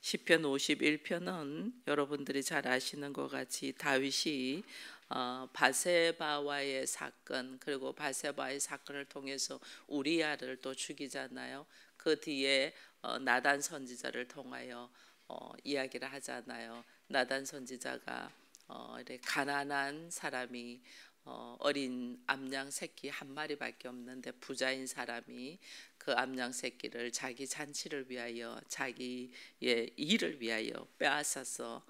시편 51편은 여러분들이 잘 아시는 것 같이 다윗이 바세바와의 사건, 그리고 바세바의 사건을 통해서 우리아를 또 죽이잖아요. 그 뒤에 나단 선지자를 통하여 이야기를 하잖아요. 나단 선지자가 이렇게 가난한 사람이 어린 암양 새끼 한 마리밖에 없는데 부자인 사람이 그 암양 새끼를 자기 잔치를 위하여 자기의 일을 위하여 빼앗아서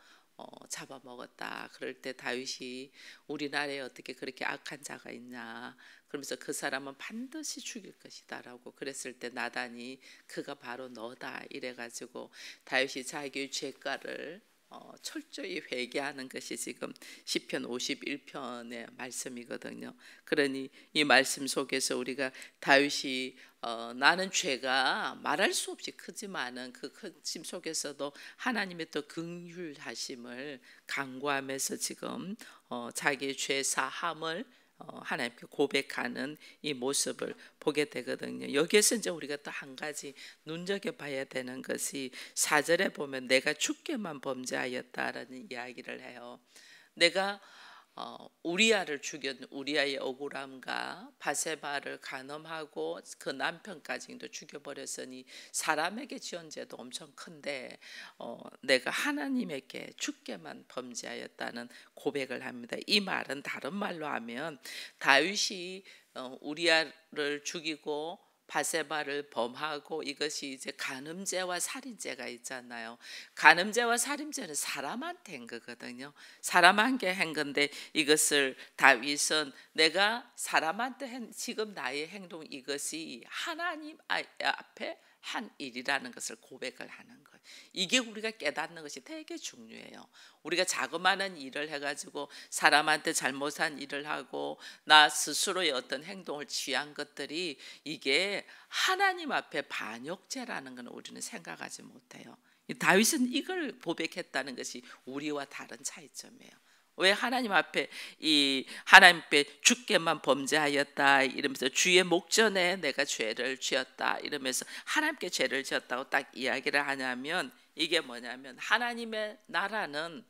잡아먹었다. 그럴 때 다윗이 우리나라에 어떻게 그렇게 악한 자가 있냐, 그러면서 그 사람은 반드시 죽일 것이다 라고 그랬을 때 나단이 그가 바로 너다 이래가지고 다윗이 자기의 죄가를 철저히 회개하는 것이 지금 시편 51편의 말씀이거든요. 그러니 이 말씀 속에서 우리가 다윗이 나는 죄가 말할 수 없이 크지만은 그 크심 속에서도 하나님의 또 긍휼하심을 간구하면서 지금 자기의 죄 사함을 하나님께 고백하는 이 모습을 보게 되거든요. 여기에서 이제 우리가 또 한 가지 눈여겨봐야 되는 것이 4절에 보면 내가 주께만 범죄하였다라는 이야기를 해요. 내가 우리아를 죽였 우리아의 억울함과 바세바를 간음하고 그 남편까지도 죽여버렸으니 사람에게 지은 죄도 엄청 큰데 내가 하나님에게 주께만 범죄하였다는 고백을 합니다. 이 말은 다른 말로 하면 다윗이 우리아를 죽이고 바세바를 범하고 이것이 이제 간음죄와 살인죄가 있잖아요. 간음죄와 살인죄는 사람한테 한 거거든요. 사람한테 한 건데 이것을 다윗은 내가 사람한테 한 지금 나의 행동 이것이 하나님 앞에 한 일이라는 것을 고백을 하는 거예요. 이게 우리가 깨닫는 것이 되게 중요해요. 우리가 자그마한 일을 해가지고 사람한테 잘못한 일을 하고 나 스스로의 어떤 행동을 취한 것들이 이게 하나님 앞에 반역죄라는 것은 우리는 생각하지 못해요. 다윗은 이걸 고백했다는 것이 우리와 다른 차이점이에요. 왜 하나님 앞에 하나님 앞에 주께만 범죄하였다 이러면서 주의 목전에 내가 죄를 지었다 이러면서 하나님께 죄를 지었다고 딱 이야기를 하냐면 이게 뭐냐면 하나님의 나라는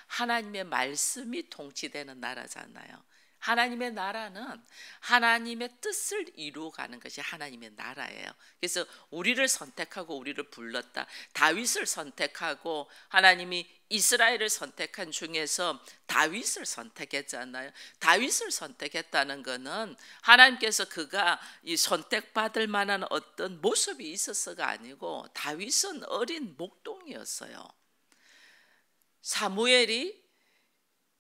하나님의 말씀이 통치되는 나라잖아요. 하나님의 나라는 하나님의 뜻을 이루어가는 것이 하나님의 나라예요. 그래서 우리를 선택하고 우리를 불렀다. 다윗을 선택하고 하나님이 이스라엘을 선택한 중에서 다윗을 선택했잖아요. 다윗을 선택했다는 것은 하나님께서 그가 이 선택받을 만한 어떤 모습이 있었어가 아니고 다윗은 어린 목동이었어요. 사무엘이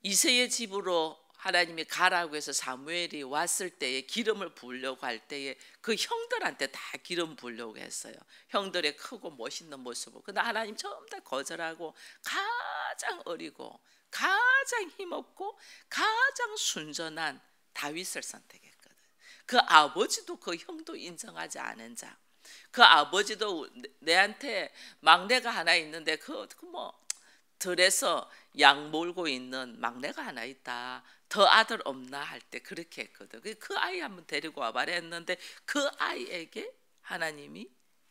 이새의 집으로 하나님이 가라고 해서 사무엘이 왔을 때에 기름을 부으려고 할 때에 그 형들한테 다 기름 부으려고 했어요. 형들의 크고 멋있는 모습을. 근데 하나님 전부 다 거절하고 가장 어리고 가장 힘없고 가장 순전한 다윗을 선택했거든. 그 아버지도 그 형도 인정하지 않은 자. 그 아버지도 내한테 막내가 하나 있는데 들에서 양 몰고 있는 막내가 하나 있다. 더 아들 없나 할 때 그렇게 했거든. 그 아이 한번 데리고 와봐라 했는데 그 아이에게 하나님이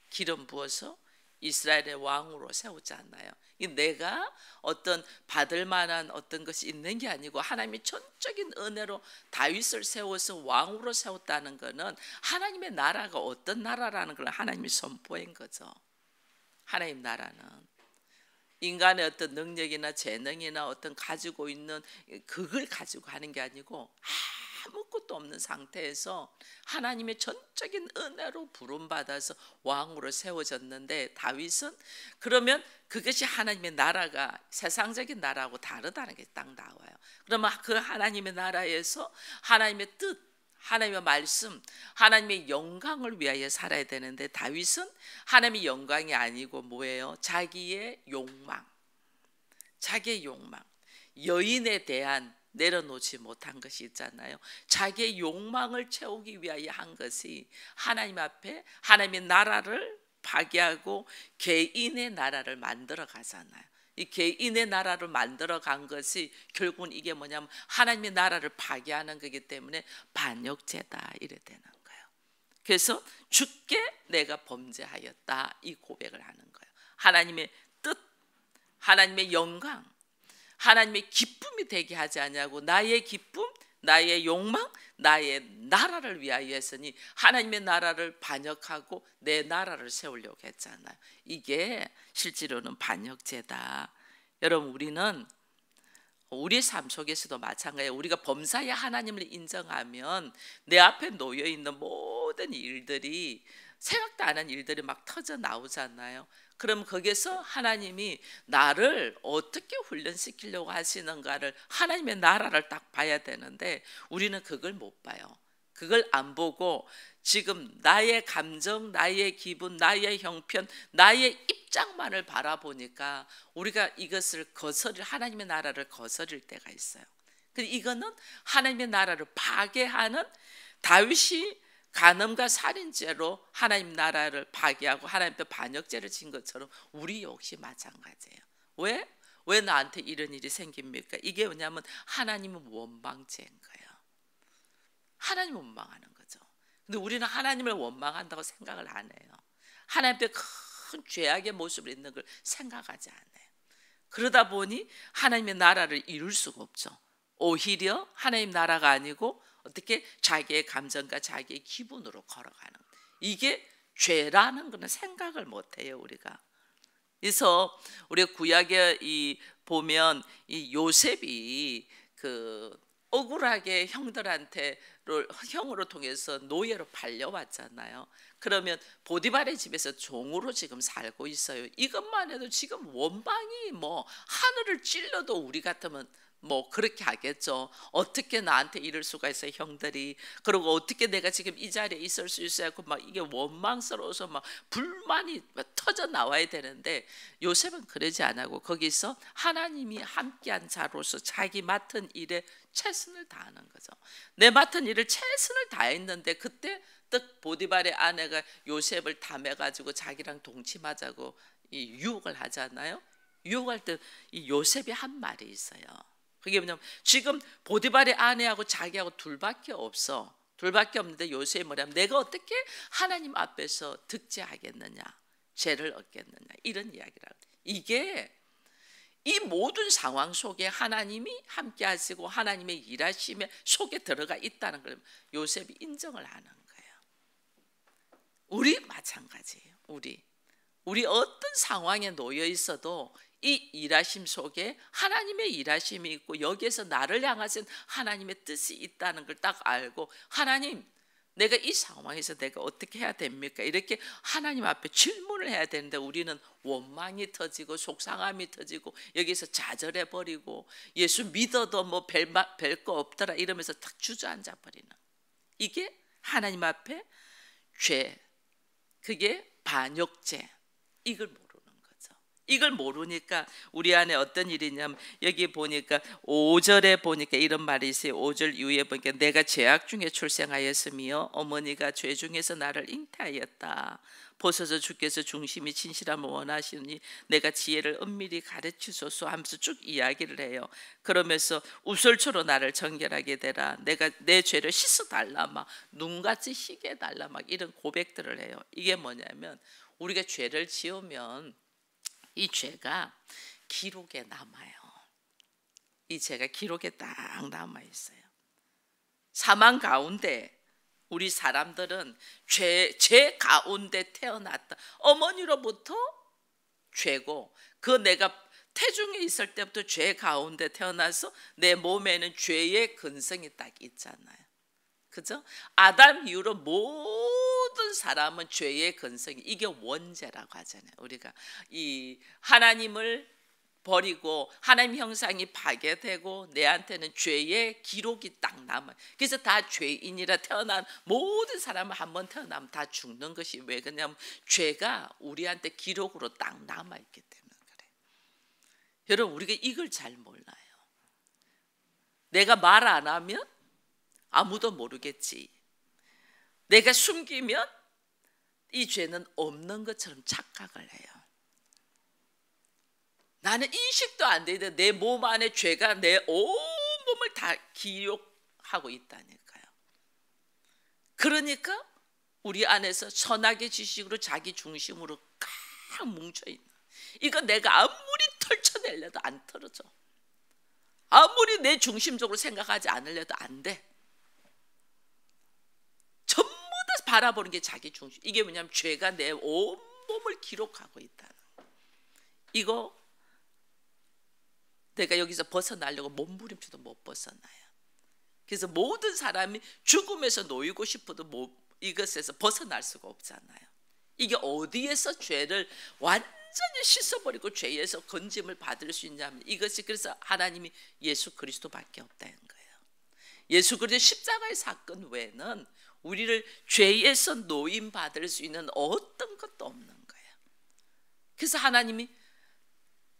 기름 부어서 이스라엘의 왕으로 세우지 않나요? 내가 어떤 받을 만한 어떤 것이 있는 게 아니고 하나님이 전적인 은혜로 다윗을 세워서 왕으로 세웠다는 것은 하나님의 나라가 어떤 나라라는 걸 하나님이 선포한 거죠. 하나님 나라는 인간의 어떤 능력이나 재능이나 어떤 가지고 있는 그걸 가지고 하는 게 아니고 아무것도 없는 상태에서 하나님의 전적인 은혜로 부름받아서 왕으로 세워졌는데 다윗은 그러면 그것이 하나님의 나라가 세상적인 나라하고 다르다는 게 딱 나와요. 그러면 그 하나님의 나라에서 하나님의 뜻, 하나님의 말씀, 하나님의 영광을 위하여 살아야 되는데 다윗은 하나님의 영광이 아니고 뭐예요? 자기의 욕망, 여인에 대한 내려놓지 못한 것이 있잖아요. 자기의 욕망을 채우기 위하여 한 것이 하나님 앞에 하나님의 나라를 파괴하고 개인의 나라를 만들어 가잖아요. 이 개인의 나라를 만들어 간 것이 결국은 이게 뭐냐면 하나님의 나라를 파괴하는 거기 때문에 반역죄다 이래 되는 거예요. 그래서 주께 내가 범죄하였다 이 고백을 하는 거예요. 하나님의 뜻, 하나님의 영광, 하나님의 기쁨이 되게 하지 않냐고. 나의 기쁨, 나의 욕망, 나의 나라를 위하여 했으니 하나님의 나라를 반역하고 내 나라를 세우려고 했잖아요. 이게 실제로는 반역죄다. 여러분, 우리는 우리 삶 속에서도 마찬가지예요. 우리가 범사에 하나님을 인정하면 내 앞에 놓여 있는 모든 일들이, 생각도 안 한 일들이 막 터져 나오잖아요. 그럼 거기서 하나님이 나를 어떻게 훈련시키려고 하시는가를, 하나님의 나라를 딱 봐야 되는데 우리는 그걸 못 봐요. 그걸 안 보고 지금 나의 감정, 나의 기분, 나의 형편, 나의 입장만을 바라보니까 우리가 이것을 거스릴, 하나님의 나라를 거스릴 때가 있어요. 이거는 하나님의 나라를 파괴하는, 다윗이 간음과 살인죄로 하나님 나라를 파괴하고 하나님께 반역죄를 진 것처럼 우리 역시 마찬가지예요. 왜 나한테 이런 일이 생깁니까? 이게 뭐냐면 하나님은 원망죄인 거예요. 하나님 원망하는 거죠. 근데 우리는 하나님을 원망한다고 생각을 안 해요. 하나님께 큰 죄악의 모습을 있는 걸 생각하지 않아요. 그러다 보니 하나님의 나라를 이룰 수가 없죠. 오히려 하나님 나라가 아니고 어떻게 자기의 감정과 자기의 기분으로 걸어가는, 이게 죄라는 거는 생각을 못해요, 우리가. 그래서 우리가 구약에 보면 이 요셉이 그 억울하게 형으로 통해서 노예로 팔려왔잖아요. 그러면 보디발의 집에서 종으로 지금 살고 있어요. 이것만 해도 지금 원망이 뭐 하늘을 찔러도 우리 같으면 뭐 그렇게 하겠죠. 어떻게 나한테 이럴 수가 있어요, 형들이. 그리고 어떻게 내가 지금 이 자리에 있을 수 있어요. 막 이게 원망스러워서 막 불만이 터져 나와야 되는데 요셉은 그러지 않고 거기서 하나님이 함께한 자로서 자기 맡은 일에 최선을 다하는 거죠. 내 맡은 일을 최선을 다했는데 그때 딱 보디발의 아내가 요셉을 탐해가지고 자기랑 동침하자고 유혹을 하잖아요. 유혹할 때 이 요셉이 한 말이 있어요. 그게 뭐냐면 지금 보디발의 아내하고 자기하고 둘밖에 없어. 둘밖에 없는데 요셉이 뭐냐면 내가 어떻게 하나님 앞에서 득죄하겠느냐, 죄를 얻겠느냐, 이런 이야기라고. 이게 이 모든 상황 속에 하나님이 함께 하시고 하나님의 일하심에 속에 들어가 있다는 걸 요셉이 인정을 하는 거예요. 우리 마찬가지예요. 우리 어떤 상황에 놓여 있어도 이 일하심 속에 하나님의 일하심이 있고 여기에서 나를 향하신 하나님의 뜻이 있다는 걸 딱 알고, 하나님, 내가 이 상황에서 내가 어떻게 해야 됩니까? 이렇게 하나님 앞에 질문을 해야 되는데 우리는 원망이 터지고 속상함이 터지고 여기서 좌절해버리고 예수 믿어도 뭐 별거 없더라 이러면서 딱 주저앉아 버리는, 이게 하나님 앞에 죄, 그게 반역죄. 이걸 모르는 거죠. 이걸 모르니까 우리 안에 어떤 일이 있냐면 여기 보니까 5절에 보니까 이런 말이 있어요. 5절 이후에 보니까 내가 죄악 중에 출생하였으며 어머니가 죄 중에서 나를 잉태하였다. 보소서 주께서 중심이 진실함을 원하시니 내가 지혜를 은밀히 가르치소서 하면서 쭉 이야기를 해요. 그러면서 우설초로 나를 정결하게 되라. 내가 내 죄를 씻어달라, 막 눈같이 희게 해달라, 막 이런 고백들을 해요. 이게 뭐냐면 우리가 죄를 지으면 이 죄가 기록에 남아요. 이 죄가 기록에 딱 남아 있어요. 사망 가운데 우리 사람들은 죄 가운데 태어났다. 어머니로부터 죄고, 그 내가 태중에 있을 때부터 죄 가운데 태어나서 내 몸에는 죄의 근성이 딱 있잖아요. 그죠? 아담 이후로 모든 사람은 죄의 근성이, 이게 원죄라고 하잖아요. 우리가 이 하나님을 버리고 하나님 형상이 파괴되고 내한테는 죄의 기록이 딱 남아요. 그래서 다 죄인이라 태어난 모든 사람은 한번 태어나면 다 죽는 것이, 왜 그러냐면 죄가 우리한테 기록으로 딱 남아있기 때문에 그래요. 여러분, 우리가 이걸 잘 몰라요. 내가 말 안 하면 아무도 모르겠지, 내가 숨기면 이 죄는 없는 것처럼 착각을 해요. 나는 인식도 안 되는데 내 몸 안에 죄가 내 온몸을 다 기록하고 있다니까요. 그러니까 우리 안에서 선악의 지식으로 자기 중심으로 꽉 뭉쳐있는, 이거 내가 아무리 털쳐내려도 안 털어져. 아무리 내 중심적으로 생각하지 않으려도 안 돼. 전부 다 바라보는 게 자기 중심. 이게 뭐냐면 죄가 내 온몸을 기록하고 있다는 거. 이거 내가 여기서 벗어나려고 몸부림쳐도 못 벗어나요. 그래서 모든 사람이 죽음에서 놓이고 싶어도 이것에서 벗어날 수가 없잖아요. 이게 어디에서 죄를 완전히 씻어버리고 죄에서 건짐을 받을 수 있냐면 이것이 그래서 하나님이 예수 그리스도밖에 없다는 거예요. 예수 그리스도 십자가의 사건 외에는 우리를 죄에서 노임 받을 수 있는 어떤 것도 없는 거예요. 그래서 하나님이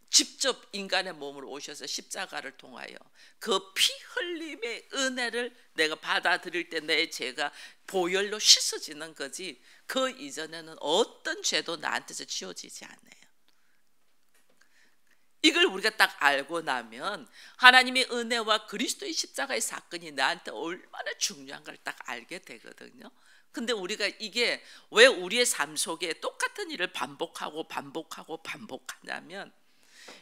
직접 인간의 몸으로 오셔서 십자가를 통하여 그 피 흘림의 은혜를 내가 받아들일 때 내 죄가 보혈로 씻어지는 거지, 그 이전에는 어떤 죄도 나한테서 지워지지 않아요. 이걸 우리가 딱 알고 나면 하나님의 은혜와 그리스도의 십자가의 사건이 나한테 얼마나 중요한 걸 딱 알게 되거든요. 근데 우리가 이게 왜 우리의 삶 속에 똑같은 일을 반복하냐면,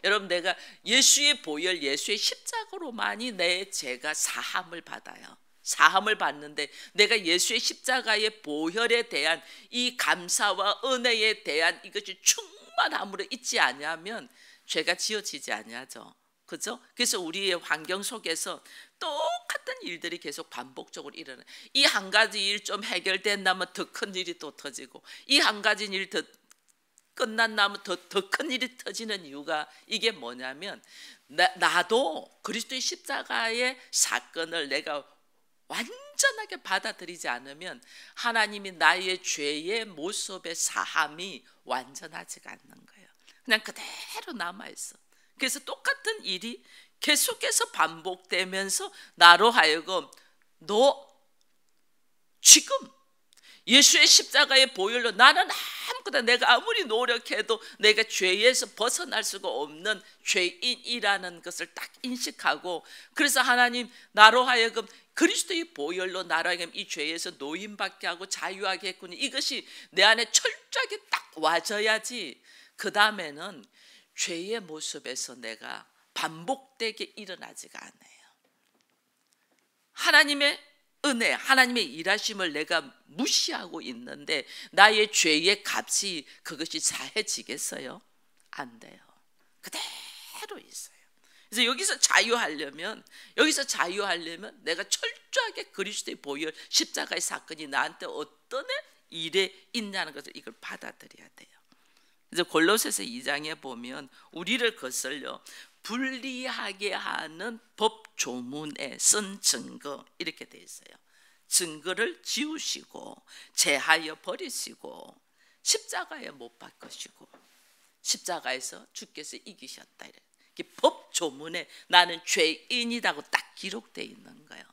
여러분, 내가 예수의 보혈, 예수의 십자가로만이 내 죄가 사함을 받아요. 사함을 받는데 내가 예수의 십자가의 보혈에 대한 이 감사와 은혜에 대한 이것이 충만함으로 있지 않냐면 죄가 지어지지 않냐죠. 그죠? 그래서 우리의 환경 속에서 똑같은 일들이 계속 반복적으로 일어나요. 이 한 가지 일 좀 해결된다면 더 큰 일이 또 터지고, 이 한 가지 일 더 끝난다면 더 큰 일이 터지는 이유가 이게 뭐냐면, 나도 그리스도의 십자가의 사건을 내가 완전하게 받아들이지 않으면 하나님이 나의 죄의 모습의 사함이 완전하지가 않는 거예요. 그냥 그대로 남아있어. 그래서 똑같은 일이 계속해서 반복되면서 나로 하여금 너 지금 예수의 십자가의 보혈로 나는 아무것도, 내가 아무리 노력해도 내가 죄에서 벗어날 수가 없는 죄인이라는 것을 딱 인식하고, 그래서 하나님 나로 하여금 그리스도의 보혈로 나로 하여금 이 죄에서 노임받게 하고 자유하게 했군요. 이것이 내 안에 철저하게 딱 와져야지 그 다음에는 죄의 모습에서 내가 반복되게 일어나지가 않아요. 하나님의 은혜, 하나님의 일하심을 내가 무시하고 있는데 나의 죄의 값이 그것이 사해지겠어요? 안 돼요. 그대로 있어요. 그래서 여기서 자유하려면 내가 철저하게 그리스도의 보혈, 십자가의 사건이 나한테 어떤 일에 있냐는 것을 이걸 받아들여야 돼요. 그래서 골로새서 2장에 보면 우리를 거슬려 분리하게 하는 법 조문에 쓴 증거, 이렇게 돼 있어요. 증거를 지우시고 제하여 버리시고 십자가에 못 박으시고 십자가에서 주께서 이기셨다. 법 조문에 나는 죄인이라고 딱 기록되어 있는 거예요.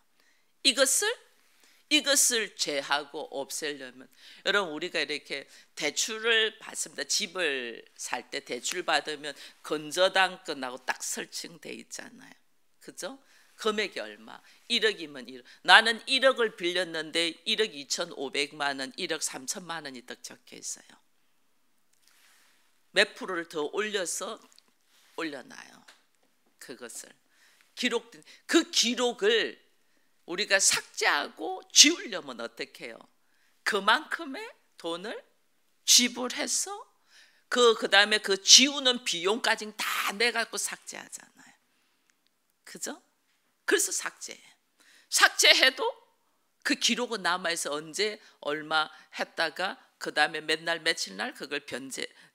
이것을 제하고 없애려면, 여러분, 우리가 이렇게 대출을 받습니다. 집을 살 때 대출 받으면 건저당권하고 딱 설정돼 있잖아요. 그죠? 금액이 얼마? 1억이면 1억. 나는 1억을 빌렸는데 1억 2,500만 원, 1억 3천만 원이 딱 적혀 있어요. 몇 프로를 더 올려서 올려놔요. 그것을 기록된 그 기록을 우리가 삭제하고 지우려면 어떻게 해요? 그만큼의 돈을 지불해서 그다음에 그 지우는 비용까지 다 내갖고 삭제하잖아요. 그죠? 그래서 삭제해도 그 기록은 남아있어. 언제 얼마 했다가 그다음에 몇 날 며칠 날 그걸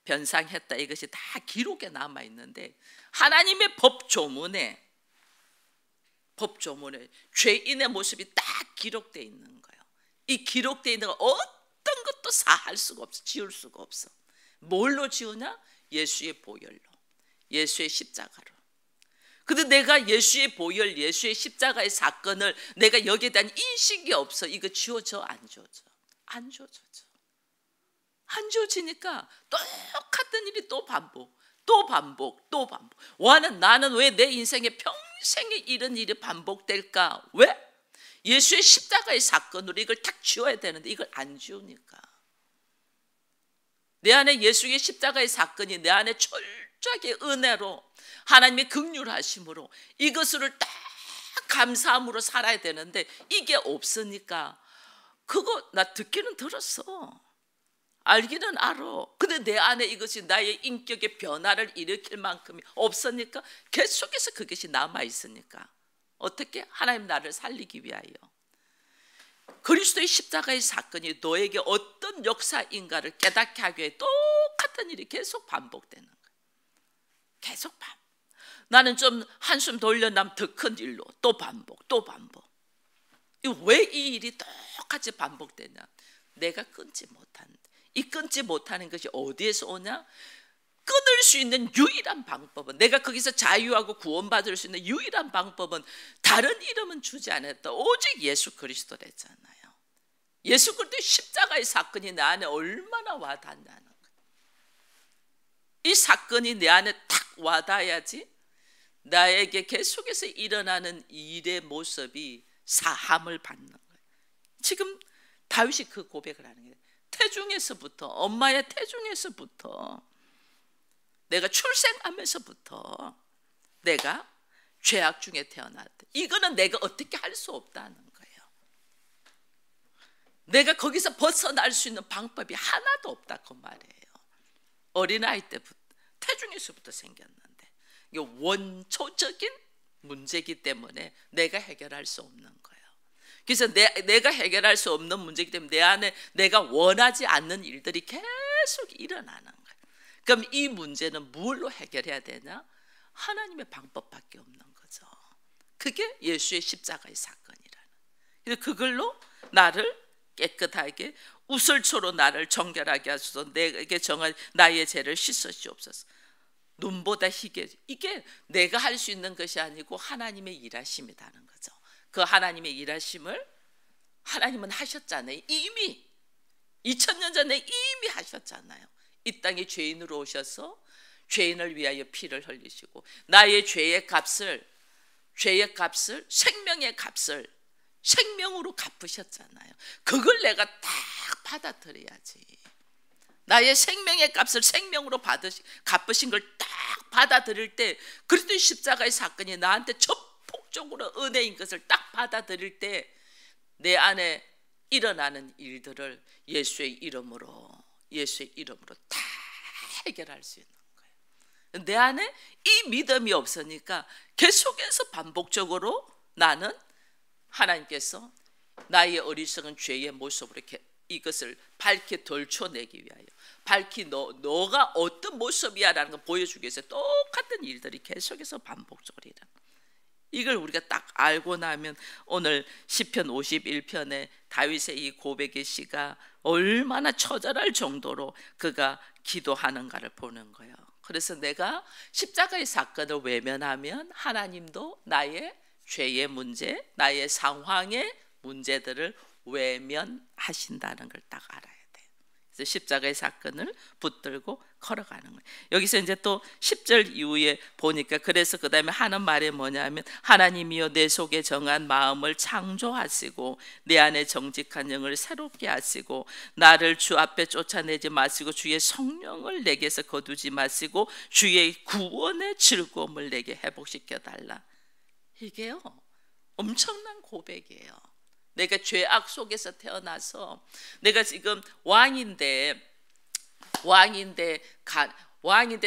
변상했다. 이것이 다 기록에 남아있는데 하나님의 법 조문에 죄인의 모습이 딱 기록되어 있는 거예요. 이 기록되어 있는 거 어떤 것도 사할 수가 없어. 지울 수가 없어. 뭘로 지우냐? 예수의 보혈로, 예수의 십자가로. 근데 내가 예수의 보혈, 예수의 십자가의 사건을 내가 여기에 대한 인식이 없어. 이거 지워져? 안 지워져? 안 지워지니까 똑같은 일이 또 반복. 나는 왜 내 인생에 평생에 이런 일이 반복될까? 왜? 예수의 십자가의 사건으로 이걸 딱 지워야 되는데 이걸 안 지우니까. 내 안에 예수의 십자가의 사건이 내 안에 철저하게 은혜로 하나님의 긍휼하심으로 이것을 딱 감사함으로 살아야 되는데 이게 없으니까 그거 나 듣기는 들었어. 알기는 알아. 근데 내 안에 이것이 나의 인격의 변화를 일으킬 만큼이 없으니까 계속해서 그것이 남아있으니까 어떻게? 하나님 나를 살리기 위하여 그리스도의 십자가의 사건이 너에게 어떤 역사인가를 깨닫게 하기 위해 똑같은 일이 계속 반복되는 거예요. 계속 반복. 나는 좀 한숨 돌려나면 더 큰 일로 또 반복 또 반복. 왜 이 일이 똑같이 반복되냐? 내가 끊지 못한, 이 끊지 못하는 것이 어디에서 오냐? 끊을 수 있는 유일한 방법은, 내가 거기서 자유하고 구원받을 수 있는 유일한 방법은 다른 이름은 주지 않았다. 오직 예수 그리스도랬잖아요. 예수 그리스도의 십자가의 사건이 내 안에 얼마나 와닿냐는 거예요. 이 사건이 내 안에 탁 와닿아야지 나에게 계속해서 일어나는 일의 모습이 사함을 받는 거예요. 지금 다윗이 그 고백을 하는 거예요. 태중에서부터, 엄마의 태중에서부터, 내가 출생하면서부터 내가 죄악 중에 태어났다. 이거는 내가 어떻게 할 수 없다는 거예요. 내가 거기서 벗어날 수 있는 방법이 하나도 없다 그 말이에요. 어린아이 때부터, 태중에서부터 생겼는데 이게 원초적인 문제이기 때문에 내가 해결할 수 없는 거예요. 그래서 내가 해결할 수 없는 문제이기 때문에 내 안에 내가 원하지 않는 일들이 계속 일어나는 거예요. 그럼 이 문제는 무엇로 해결해야 되냐? 하나님의 방법밖에 없는 거죠. 그게 예수의 십자가의 사건이라는. 그래서 그걸로 나를 깨끗하게 우슬초로 나를 정결하게 하소서. 내게 정한 나의 죄를 씻으시옵소서. 눈보다 희게, 이게 내가 할 수 있는 것이 아니고 하나님의 일하심이라는 거죠. 그 하나님의 일하심을 하나님은 하셨잖아요. 이미 2000년 전에 이미 하셨잖아요. 이 땅에 죄인으로 오셔서 죄인을 위하여 피를 흘리시고 나의 죄의 값을 생명의 값을 생명으로 갚으셨잖아요. 그걸 내가 딱 받아들여야지. 나의 생명의 값을 생명으로 갚으신 걸 딱 받아들일 때, 그리스도의 십자가의 사건이 나한테 전폭적으로 은혜인 것을 딱 받아들일 때 내 안에 일어나는 일들을 예수의 이름으로 다 해결할 수 있는 거예요. 내 안에 이 믿음이 없으니까 계속해서 반복적으로 나는 하나님께서 나의 어리석은 죄의 모습으로 이것을 밝히 덜쳐내기 위하여 밝히 너가 어떤 모습이야라는 걸 보여주기 위해서 똑같은 일들이 계속해서 반복적으로 일어나. 이걸 우리가 딱 알고 나면 오늘 시편 51편에 다윗의 이 고백의 시가 얼마나 처절할 정도로 그가 기도하는가를 보는 거예요. 그래서 내가 십자가의 사건을 외면하면 하나님도 나의 죄의 문제, 나의 상황의 문제들을 외면하신다는 걸 딱 알아야 돼요. 그래서 십자가의 사건을 붙들고 걸어가는 거예요. 여기서 이제 또 10절 이후에 보니까 그래서 그 다음에 하는 말이 뭐냐면 하나님이여 내 속에 정한 마음을 창조하시고 내 안에 정직한 영을 새롭게 하시고 나를 주 앞에 쫓아내지 마시고 주의 성령을 내게서 거두지 마시고 주의 구원의 즐거움을 내게 회복시켜 달라. 이게요 엄청난 고백이에요. 내가 죄악 속에서 태어나서 내가 지금 왕인데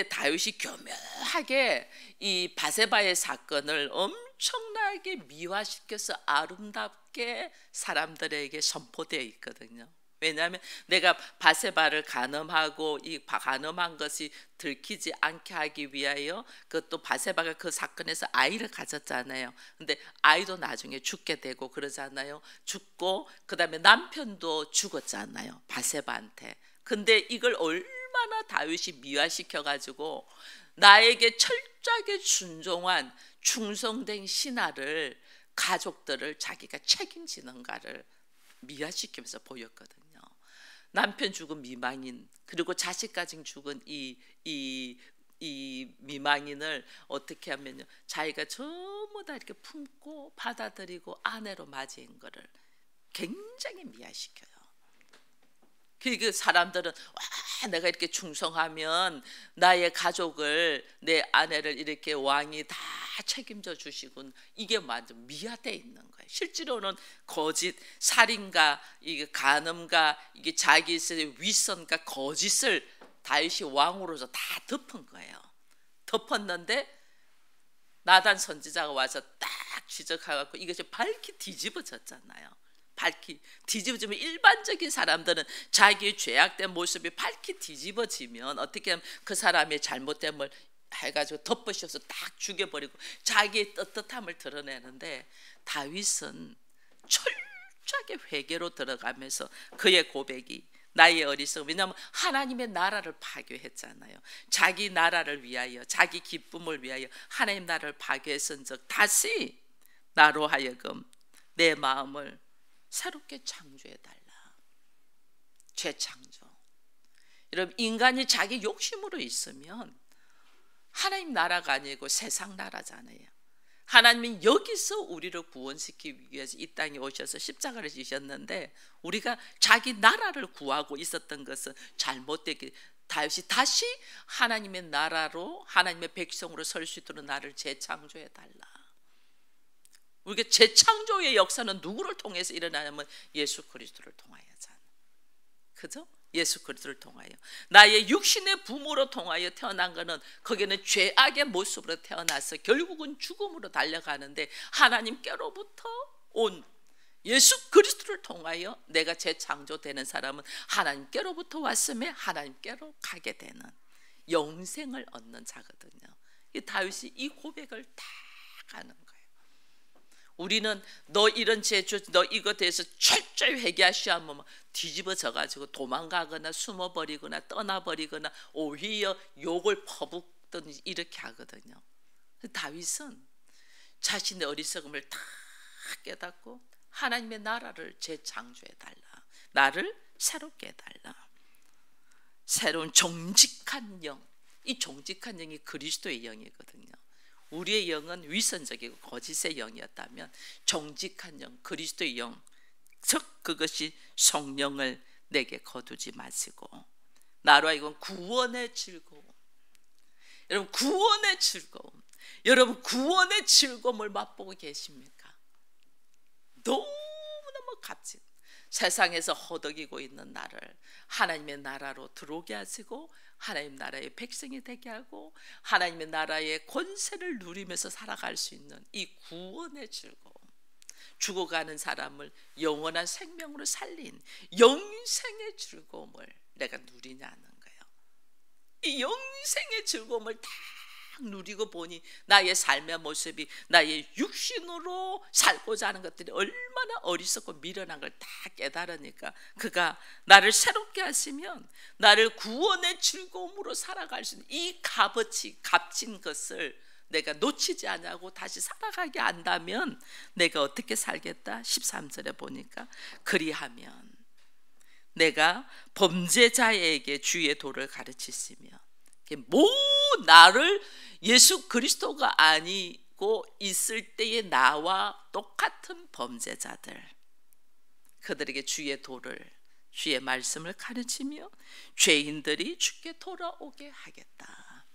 다윗이 교묘하게 이 바세바의 사건을 엄청나게 미화시켜서 아름답게 사람들에게 선포되어 있거든요. 왜냐하면 내가 바세바를 간음하고 이 간음한 것이 들키지 않게 하기 위하여 그것도 바세바가 그 사건에서 아이를 가졌잖아요. 근데 아이도 나중에 죽게 되고 그러잖아요. 죽고 그 다음에 남편도 죽었잖아요. 바세바한테. 근데 이걸 얼마나 다윗이 미화시켜가지고 나에게 철저하게 순종한 충성된 신하를 가족들을 자기가 책임지는가를 미화시키면서 보였거든요. 남편 죽은 미망인 그리고 자식까지 죽은 이 미망인을 어떻게 하면요 자기가 전부 다 이렇게 품고 받아들이고 아내로 맞이한 거를 굉장히 미화시켜요. 그 사람들은 내가 이렇게 충성하면 나의 가족을, 내 아내를 이렇게 왕이 다 책임져 주시군. 이게 완전 미화되어 있는 거예요. 실제로는 거짓, 살인과 이게 간음과 이게 자기 스스로의 윗선과 거짓을 다윗이 왕으로서 다 덮은 거예요. 덮었는데 나단 선지자가 와서 딱 지적해갖고 이것이 밝히 뒤집어졌잖아요. 밝히 뒤집어지면 일반적인 사람들은 자기의 죄악된 모습이 밝히 뒤집어지면 어떻게 하면 그 사람의 잘못됨을 해가지고 덮으셔서 딱 죽여버리고 자기의 떳떳함을 드러내는데, 다윗은 철저하게 회개로 들어가면서 그의 고백이 나의 어리석음, 왜냐하면 하나님의 나라를 파괴했잖아요. 자기 나라를 위하여, 자기 기쁨을 위하여 하나님 나라를 파괴했은즉 다시 나로 하여금 내 마음을 새롭게 창조해달라. 재창조. 여러분, 인간이 자기 욕심으로 있으면 하나님 나라가 아니고 세상 나라잖아요. 하나님은 여기서 우리를 구원시키기 위해서 이 땅에 오셔서 십자가를 지셨는데, 우리가 자기 나라를 구하고 있었던 것은 잘못되게 다윗이 다시 하나님의 나라로, 하나님의 백성으로 설 수 있도록 나를 재창조해달라. 우리가 재창조의 역사는 누구를 통해서 일어나냐면 예수 그리스도를 통하여잖아. 그죠? 예수 그리스도를 통하여. 나의 육신의 부모로 통하여 태어난 것은 거기는 죄악의 모습으로 태어나서 결국은 죽음으로 달려가는데, 하나님께로부터 온 예수 그리스도를 통하여 내가 재창조되는 사람은 하나님께로부터 왔음에 하나님께로 가게 되는 영생을 얻는 자거든요. 이 다윗이 이 고백을 다 하는 거예요. 우리는 너 이런 죄, 너 이거 대해서 철저히 회개하시오 하면 뒤집어져 가지고 도망가거나 숨어버리거나 떠나버리거나 오히려 욕을 퍼붓든지 이렇게 하거든요. 다윗은 자신의 어리석음을 다 깨닫고 하나님의 나라를 재창조해달라. 나를 새롭게 해달라. 새로운 정직한 영, 이 정직한 영이 그리스도의 영이거든요. 우리의 영은 위선적이고 거짓의 영이었다면 정직한 영, 그리스도의 영, 즉 그것이 성령을 내게 거두지 마시고 나로 하여금 구원의 즐거움. 여러분, 구원의 즐거움, 여러분 구원의 즐거움을 맛보고 계십니까? 너무너무 값진, 세상에서 허덕이고 있는 나를 하나님의 나라로 들어오게 하시고 하나님 나라의 백성이 되게 하고 하나님의 나라의 권세를 누리면서 살아갈 수 있는 이 구원의 즐거움, 죽어가는 사람을 영원한 생명으로 살린 영생의 즐거움을 내가 누리냐는 거예요. 이 영생의 즐거움을 다 누리고 보니 나의 삶의 모습이 나의 육신으로 살고자 하는 것들이 얼마나 어리석고 미련한 걸 다 깨달으니까 그가 나를 새롭게 하시면 나를 구원의 즐거움으로 살아갈 수 있는 이 값어치, 값진 것을 내가 놓치지 않냐고 다시 살아가게 한다면 내가 어떻게 살겠다? 13절에 보니까 그리하면 내가 범죄자에게 주의 도를 가르치시며, 나를 예수 그리스도가 아니고 있을 때의 나와 똑같은 범죄자들, 그들에게 주의 도를, 주의 말씀을 가르치며 죄인들이 주께 돌아오게 하겠다.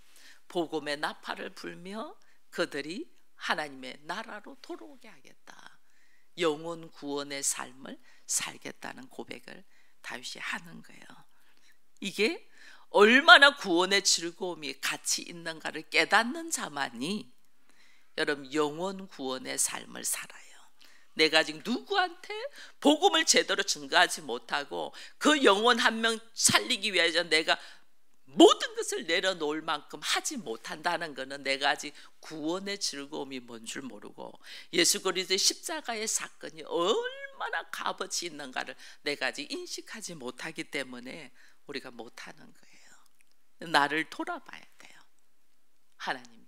복음의 나팔을 불며 그들이 하나님의 나라로 돌아오게 하겠다. 영혼 구원의 삶을 살겠다는 고백을 다윗이 하는 거예요. 이게 얼마나 구원의 즐거움이 같이 있는가를 깨닫는 자만이 여러분 영혼 구원의 삶을 살아요. 내가 지금 누구한테 복음을 제대로 증거하지 못하고 그 영혼 한 명 살리기 위해서 내가 모든 것을 내려놓을 만큼 하지 못한다는 것은 내가 아직 구원의 즐거움이 뭔 줄 모르고 예수 그리스도의 십자가의 사건이 얼마나 값어치 있는가를 내가 아직 인식하지 못하기 때문에 우리가 못하는 거예요. 나를 돌아봐야 돼요. 하나님,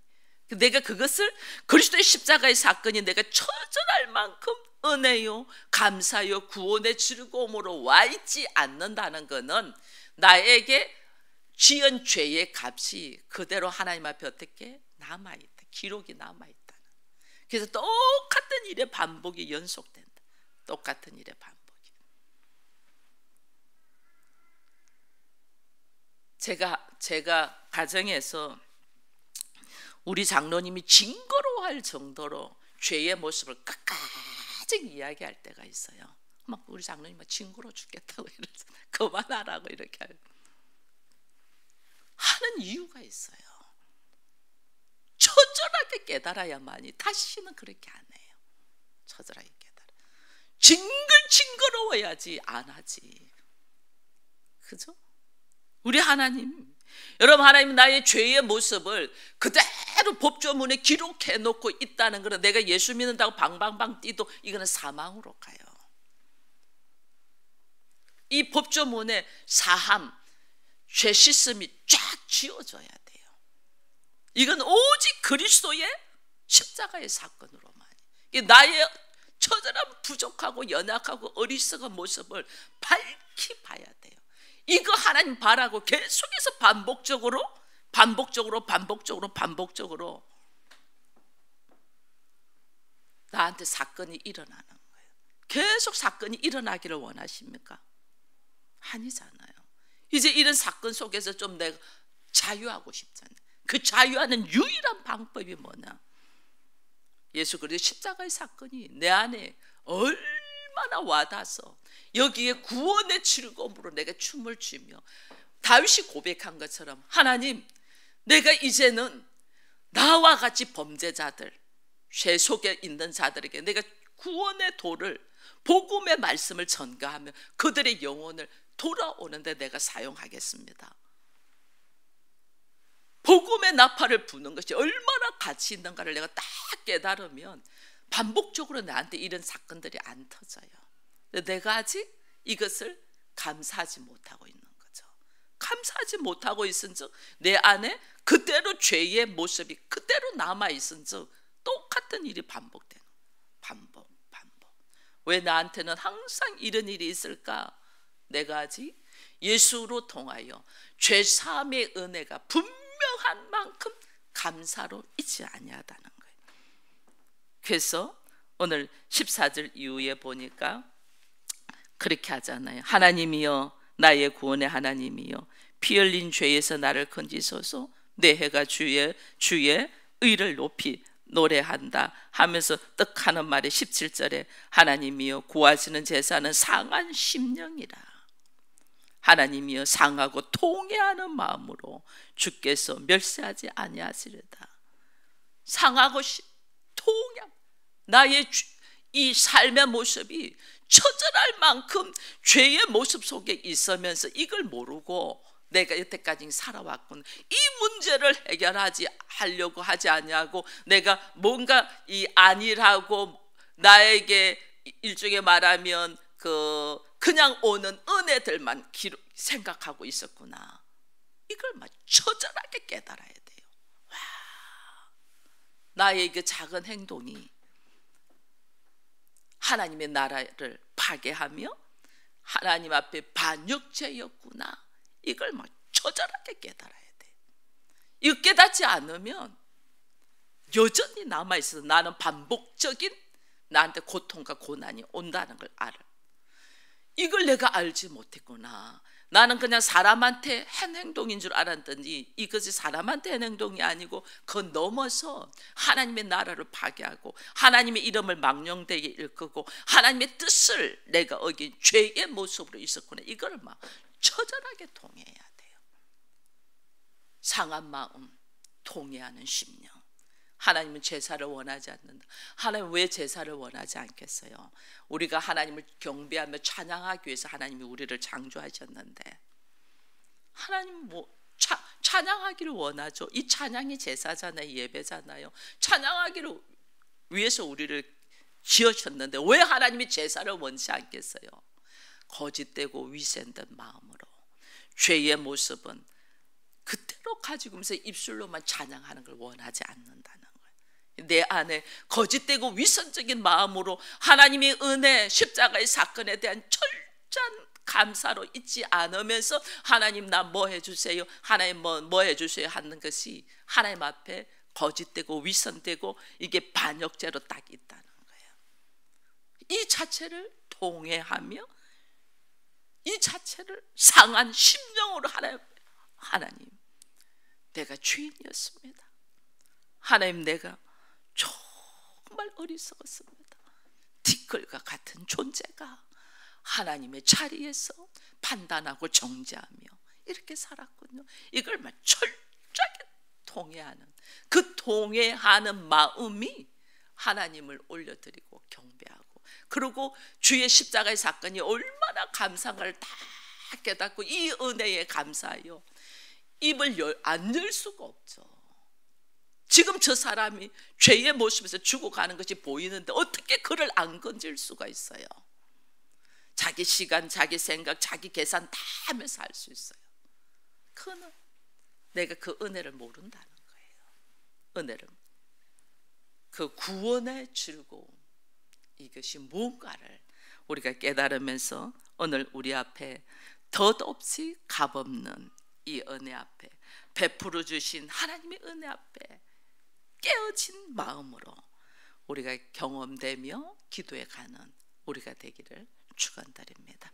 내가 그것을 그리스도의 십자가의 사건이 내가 처절할 만큼 은혜요, 감사요, 구원의 즐거움으로 와 있지 않는다는 것은 나에게 지은 죄의 값이 그대로 하나님 앞에 어떻게 남아있다, 기록이 남아있다. 그래서 똑같은 일의 반복이 연속된다. 똑같은 일의 반복이. 제가 가정에서 우리 장로님이 징그러워할 정도로 죄의 모습을 끝까지 이야기할 때가 있어요. 막 우리 장로님 막 징그러워 죽겠다고 이러잖아요. 그만하라고 이렇게 하는 이유가 있어요. 처절하게 깨달아야만이 다시는 그렇게 안 해요. 처절하게 깨달아. 징글징그러워야지 안 하지. 그죠? 우리 하나님, 여러분, 하나님은 나의 죄의 모습을 그대로 법조문에 기록해 놓고 있다는 거는 내가 예수 믿는다고 방방방 뛰도 이거는 사망으로 가요. 이 법조문에 사함, 죄 씻음이 쫙 지워져야 돼요. 이건 오직 그리스도의 십자가의 사건으로만. 나의 처절한 부족하고 연약하고 어리석은 모습을 밝히 봐야 돼요. 이거 하나님 바라고 계속해서 반복적으로 나한테 사건이 일어나는 거예요. 계속 사건이 일어나기를 원하십니까? 아니잖아요. 이제 이런 사건 속에서 좀 내가 자유하고 싶잖아요. 그 자유하는 유일한 방법이 뭐냐? 예수 그리스도의 십자가의 사건이 내 안에 얼마나 와닿아서 여기에 구원의 즐거움으로 내가 춤을 추며 다윗이 고백한 것처럼, 하나님, 내가 이제는 나와 같이 범죄자들, 죄 속에 있는 자들에게 내가 구원의 도를, 복음의 말씀을 전가하며 그들의 영혼을 돌아오는데 내가 사용하겠습니다. 복음의 나팔을 부는 것이 얼마나 가치 있는가를 내가 딱 깨달으면 반복적으로 나한테 이런 사건들이 안 터져요. 내가 아직 이것을 감사하지 못하고 있는 거죠. 감사하지 못하고 있은즉 내 안에 그대로 죄의 모습이 그대로 남아있은즉 똑같은 일이 반복되는 거예요. 반복. 왜 나한테는 항상 이런 일이 있을까? 내가 아직 예수로 통하여 죄사함의 은혜가 분명한 만큼 감사로 있지 아니하다는 거예요. 그래서 오늘 14절 이후에 보니까 그렇게 하잖아요. 하나님이여, 나의 구원의 하나님이여, 피 흘린 죄에서 나를 건지소서. 내 해가 주의 의를 높이 노래한다 하면서 떡하는 말에 17절에 하나님이여, 구하시는 제사는 상한 심령이라. 하나님이여, 상하고 통회하는 마음으로 주께서 멸시하지 아니하시리다. 상하고 통회, 나의 이 삶의 모습이 처절할 만큼 죄의 모습 속에 있으면서 이걸 모르고 내가 여태까지 살아왔군. 이 문제를 하려고 하지 아니하고 내가 뭔가 이 안일하고 나에게 일종의 말하면 그냥 오는 은혜들만 생각하고 있었구나. 이걸 막 처절하게 깨달아야 돼요. 와, 나의 그 작은 행동이 하나님의 나라를 파괴하며 하나님 앞에 반역죄였구나. 이걸 막 처절하게 깨달아야 돼. 이거 깨닫지 않으면 여전히 남아있어서 나는 반복적인 나한테 고통과 고난이 온다는 걸 알아. 이걸 내가 알지 못했구나. 나는 그냥 사람한테 한 행동인 줄 알았더니 이것이 사람한테 한 행동이 아니고 그 넘어서 하나님의 나라를 파괴하고 하나님의 이름을 망령되게 일컫고 하나님의 뜻을 내가 어긴 죄의 모습으로 있었구나. 이걸 막 처절하게 통해야 돼요. 상한 마음, 통해하는 심령. 하나님은 제사를 원하지 않는다. 하나님 왜 제사를 원하지 않겠어요? 우리가 하나님을 경배하며 찬양하기 위해서 하나님이 우리를 창조하셨는데 하나님 찬양하기를 원하죠. 이 찬양이 제사잖아요. 예배잖아요. 찬양하기를 위해서 우리를 지으셨는데 왜 하나님이 제사를 원치 않겠어요? 거짓되고 위선된 마음으로 죄의 모습은 그대로 가지고면서 입술로만 찬양하는 걸 원하지 않는다는 거예요. 내 안에 거짓되고 위선적인 마음으로 하나님의 은혜, 십자가의 사건에 대한 철저한 감사로 있지 않으면서 하나님 나 뭐 해주세요, 하나님 뭐 해주세요 하는 것이 하나님 앞에 거짓되고 위선되고 이게 반역죄로 딱 있다는 거예요. 이 자체를 통회하며 이 자체를 상한 심령으로 하나님 하나님, 내가 죄인이었습니다. 하나님, 내가 정말 어리석었습니다. 티끌과 같은 존재가 하나님의 자리에서 판단하고 정죄하며 이렇게 살았군요. 이걸 철저하게 통회하는, 그 통회하는 마음이 하나님을 올려드리고 경배하고, 그리고 주의 십자가의 사건이 얼마나 감사한 걸 다 깨닫고 이 은혜에 감사하여 입을 안 열 수가 없죠. 지금 저 사람이 죄의 모습에서 죽어가는 것이 보이는데 어떻게 그를 안 건질 수가 있어요? 자기 시간, 자기 생각, 자기 계산 다 하면서 할 수 있어요. 그는 내가 그 은혜를 모른다는 거예요. 은혜를, 그 구원의 즐거움, 이것이 뭔가를 우리가 깨달으면서 오늘 우리 앞에 덧없이 값없는 이 은혜 앞에, 베풀어 주신 하나님의 은혜 앞에 깨어진 마음으로 우리가 경험되며 기도해 가는 우리가 되기를 축원드립니다.